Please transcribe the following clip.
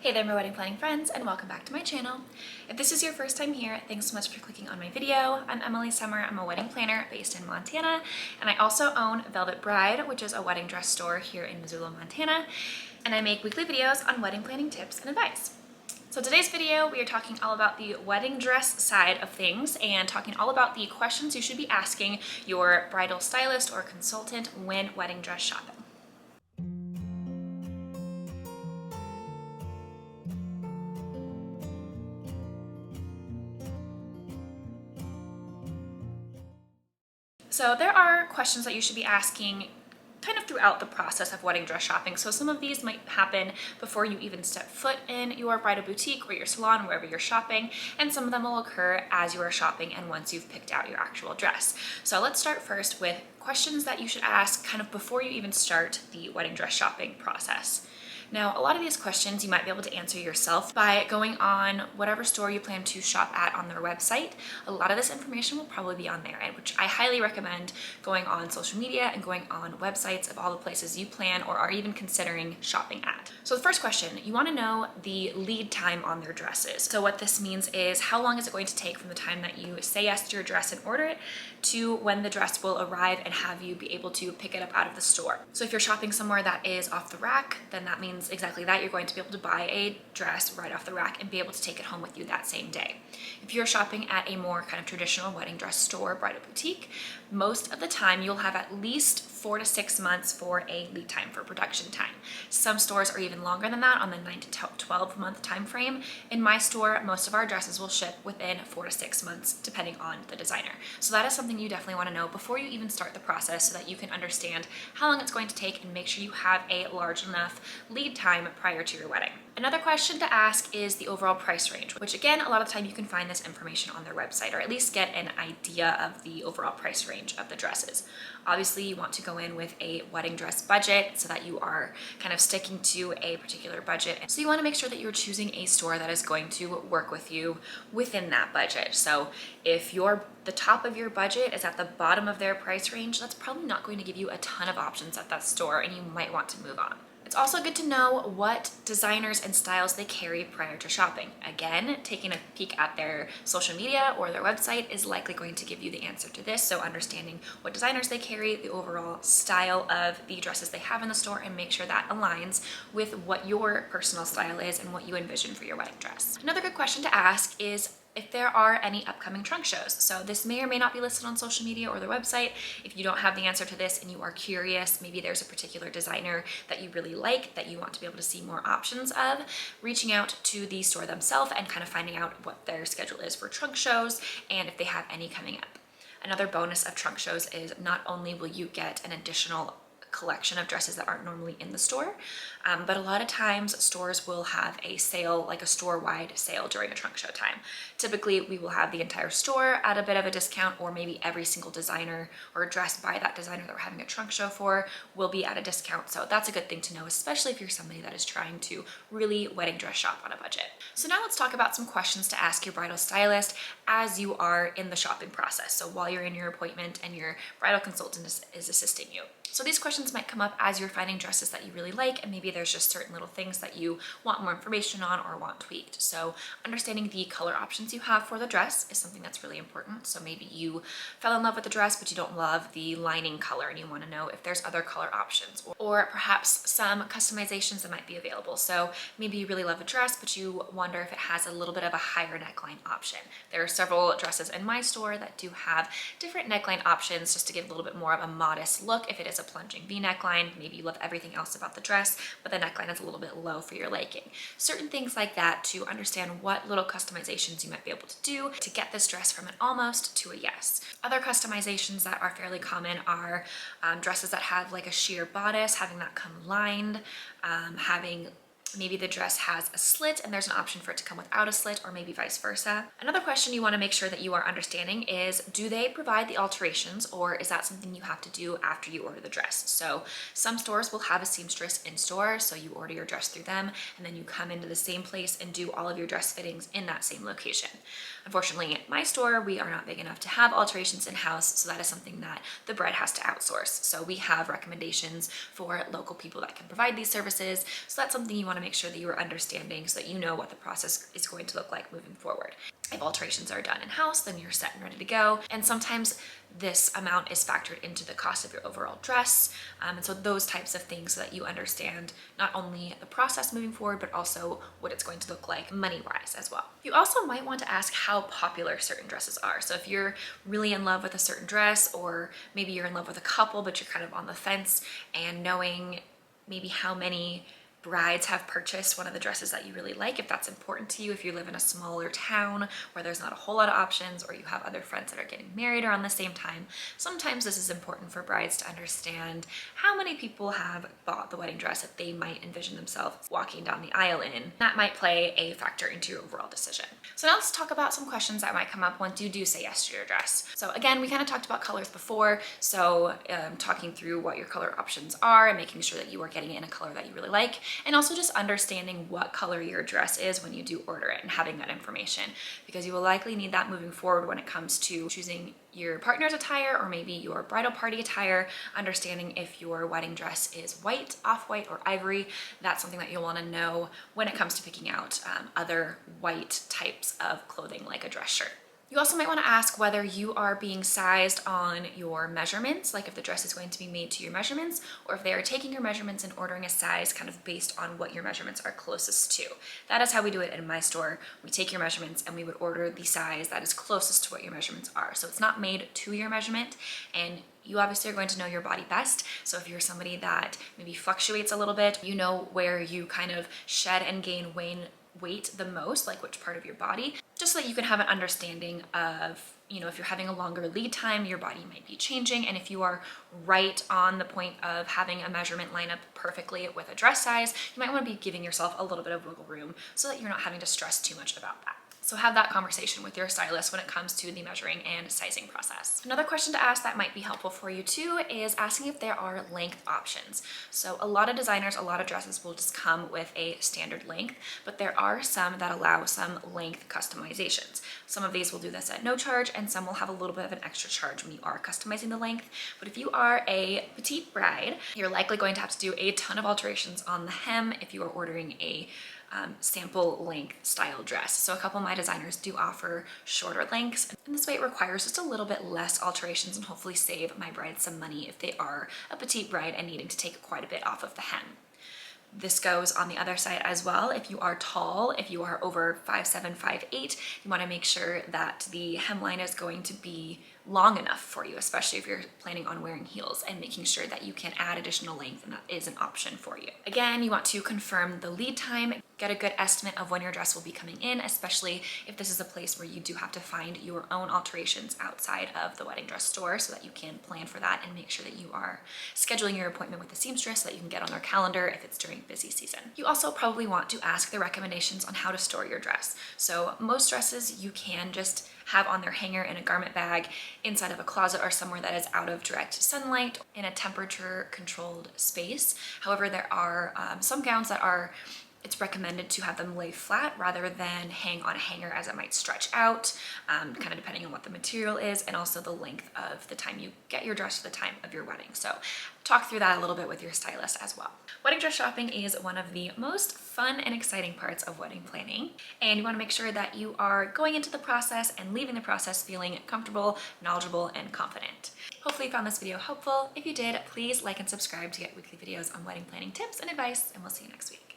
Hey there, my wedding planning friends, and welcome back to my channel. If this is your first time here, thanks so much for clicking on my video. I'm Emily Summer. I'm a wedding planner based in Montana, and I also own Velvet Bride, which is a wedding dress store here in Missoula, Montana, and I make weekly videos on wedding planning tips and advice. So today's video, we are talking all about the wedding dress side of things and talking all about the questions you should be asking your bridal stylist or consultant when wedding dress shopping. So there are questions that you should be asking kind of throughout the process of wedding dress shopping. So some of these might happen before you even step foot in your bridal boutique or your salon, wherever you're shopping, and some of them will occur as you are shopping and once you've picked out your actual dress. So let's start first with questions that you should ask kind of before you even start the wedding dress shopping process. Now, a lot of these questions you might be able to answer yourself by going on whatever store you plan to shop at on their website. A lot of this information will probably be on there, which I highly recommend going on social media and going on websites of all the places you plan or are even considering shopping at. So the first question, you want to know the lead time on their dresses. So what this means is how long is it going to take from the time that you say yes to your dress and order it to when the dress will arrive and have you be able to pick it up out of the store. So if you're shopping somewhere that is off the rack, then that means exactly that. You're going to be able to buy a dress right off the rack and be able to take it home with you that same day. If you're shopping at a more kind of traditional wedding dress store, bridal boutique, most of the time you'll have at least 4 to 6 months for a lead time, for production time. Some stores are even longer than that, on the 9 to 12 month time frame. In my store, most of our dresses will ship within 4 to 6 months, depending on the designer. So that is something you definitely want to know before you even start the process so that you can understand how long it's going to take and make sure you have a large enough lead time prior to your wedding. Another question to ask is the overall price range, which again, a lot of the time you can find this information on their website or at least get an idea of the overall price range of the dresses. Obviously, you want to go in with a wedding dress budget so that you are kind of sticking to a particular budget. So you want to make sure that you're choosing a store that is going to work with you within that budget. So if the top of your budget is at the bottom of their price range, that's probably not going to give you a ton of options at that store and you might want to move on. It's also good to know what designers and styles they carry prior to shopping. Again, taking a peek at their social media or their website is likely going to give you the answer to this. So understanding what designers they carry, the overall style of the dresses they have in the store, and make sure that aligns with what your personal style is and what you envision for your wedding dress. Another good question to ask is if there are any upcoming trunk shows. So this may or may not be listed on social media or their website. If you don't have the answer to this and you are curious, maybe there's a particular designer that you really like that you want to be able to see more options of, reaching out to the store themselves and kind of finding out what their schedule is for trunk shows and if they have any coming up. Another bonus of trunk shows is not only will you get an additional collection of dresses that aren't normally in the store, but a lot of times stores will have a sale, like a store-wide sale during a trunk show time. Typically, we will have the entire store at a bit of a discount, or maybe every single designer or dress by that designer that we're having a trunk show for will be at a discount. So that's a good thing to know, especially if you're somebody that is trying to really wedding dress shop on a budget. So now let's talk about some questions to ask your bridal stylist as you are in the shopping process. So while you're in your appointment and your bridal consultant is assisting you. So these questions might come up as you're finding dresses that you really like, and maybe there's just certain little things that you want more information on or want tweaked. So understanding the color options you have for the dress is something that's really important. So maybe you fell in love with the dress, but you don't love the lining color and you want to know if there's other color options or perhaps some customizations that might be available. So maybe you really love a dress, but you wonder if it has a little bit of a higher neckline option. There are several dresses in my store that do have different neckline options just to give a little bit more of a modest look. If it is a plunging V neckline, maybe you love everything else about the dress, but the neckline is a little bit low for your liking. Certain things like that to understand what little customizations you might be able to do to get this dress from an almost to a yes. Other customizations that are fairly common are dresses that have like a sheer bodice, having that come lined, having maybe the dress has a slit and there's an option for it to come without a slit, or maybe vice versa. Another question you want to make sure that you are understanding is, do they provide the alterations, or is that something you have to do after you order the dress? So some stores will have a seamstress in store, so you order your dress through them and then you come into the same place and do all of your dress fittings in that same location. Unfortunately, at my store, we are not big enough to have alterations in-house, so that is something that the bride has to outsource. So we have recommendations for local people that can provide these services, so that's something you want want to make sure that you are understanding so that you know what the process is going to look like moving forward. If alterations are done in-house, then you're set and ready to go. And sometimes this amount is factored into the cost of your overall dress. And so those types of things so that you understand not only the process moving forward, but also what it's going to look like money-wise as well. You also might want to ask how popular certain dresses are. So if you're really in love with a certain dress, or maybe you're in love with a couple, but you're kind of on the fence, and knowing maybe how many brides have purchased one of the dresses that you really like, if that's important to you, if you live in a smaller town where there's not a whole lot of options, or you have other friends that are getting married around the same time, sometimes this is important for brides to understand how many people have bought the wedding dress that they might envision themselves walking down the aisle in. That might play a factor into your overall decision. So now let's talk about some questions that might come up once you do say yes to your dress. So again, we kind of talked about colors before, so talking through what your color options are and making sure that you are getting it in a color that you really like, and also just understanding what color your dress is when you do order it and having that information, because you will likely need that moving forward when it comes to choosing your partner's attire or maybe your bridal party attire. Understanding if your wedding dress is white, off-white, or ivory, that's something that you'll want to know when it comes to picking out other white types of clothing like a dress shirt. You also might want to ask whether you are being sized on your measurements, like if the dress is going to be made to your measurements, or if they are taking your measurements and ordering a size kind of based on what your measurements are closest to. That is how we do it in my store. We take your measurements and we would order the size that is closest to what your measurements are. So it's not made to your measurement, and you obviously are going to know your body best. So if you're somebody that maybe fluctuates a little bit, you know where you kind of shed and gain weight the most, like which part of your body, just so that you can have an understanding of, you know, if you're having a longer lead time, your body might be changing. And if you are right on the point of having a measurement line up perfectly with a dress size, you might want to be giving yourself a little bit of wiggle room so that you're not having to stress too much about that. So have that conversation with your stylist when it comes to the measuring and sizing process. Another question to ask that might be helpful for you too is asking if there are length options. So a lot of designers, a lot of dresses will just come with a standard length, but there are some that allow some length customizations. Some of these will do this at no charge, and some will have a little bit of an extra charge when you are customizing the length. But if you are a petite bride, you're likely going to have to do a ton of alterations on the hem if you are ordering a sample length style dress. So a couple of my designers do offer shorter lengths, and this way it requires just a little bit less alterations and hopefully save my brides some money if they are a petite bride and needing to take quite a bit off of the hem. This goes on the other side as well. If you are tall, if you are over 5'7", 5'8", you want to make sure that the hemline is going to be long enough for you, especially if you're planning on wearing heels, and making sure that you can add additional length, and that is an option for you. Again, you want to confirm the lead time, get a good estimate of when your dress will be coming in, especially if this is a place where you do have to find your own alterations outside of the wedding dress store, so that you can plan for that and make sure that you are scheduling your appointment with the seamstress so that you can get on their calendar if it's during busy season. You also probably want to ask the recommendations on how to store your dress. So most dresses you can just have on their hanger in a garment bag inside of a closet or somewhere that is out of direct sunlight in a temperature controlled space. However, there are some gowns that it's recommended to have them lay flat rather than hang on a hanger, as it might stretch out, kind of depending on what the material is and also the length of the time you get your dress to the time of your wedding. So talk through that a little bit with your stylist as well. Wedding dress shopping is one of the most fun and exciting parts of wedding planning, and you want to make sure that you are going into the process and leaving the process feeling comfortable, knowledgeable, and confident. Hopefully you found this video helpful. If you did, please like and subscribe to get weekly videos on wedding planning tips and advice, and we'll see you next week.